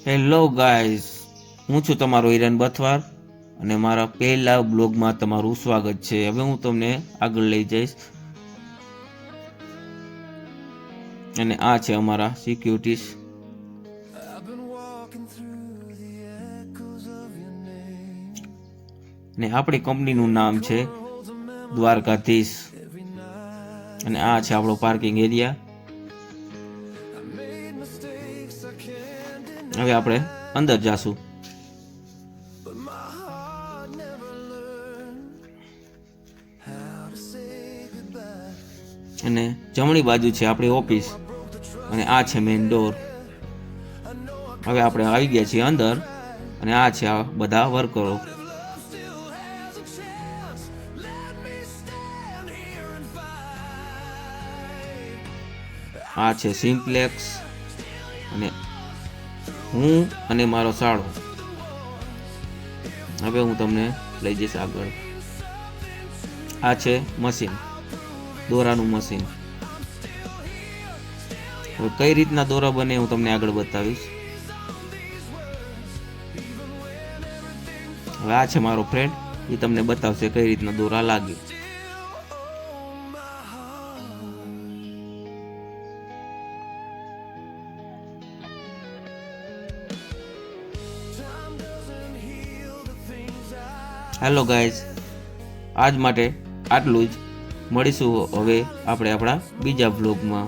Hello guys, હું છું તમારો હિરેન બથવાર અને મારા પહેલા બ્લોગમાં તમારું સ્વાગત છે. હવે હું તમને આગળ લઈ જઈશ અને આ છે અમારા સિક્યુરિટીસ અને આપણી કંપનીનું નામ છે દ્વારકાધીશ અને આ છે આપણો પાર્કિંગ એરિયા. હવે આપણે અંદર જાશું. અને જમણી બાજુ છે આપણી ઓફિસ અને આ છે મેઇન ડોર. હવે આપણે આવી ગયા છીએ અંદર અને આ છે આ બધા વર્કરો. આ છે સિમ્પ્લેક્સ અને હું અને મારો શાળો. હવે હું તમને લઈ જઈશ આગળ. આ છે મશીન, દોરાનું મશીન. હવે કઈ રીતના દોરા બને હું તમને આગળ બતાવીશ. હવે આ છે મારો ફ્રેન્ડ, એ તમને બતાવશે કઈ રીતના દોરા લાગે. હેલો ગાઈઝ, આજ માટે આટલું જ. મળીશું હવે આપણે આપણા બીજા બ્લોગમાં.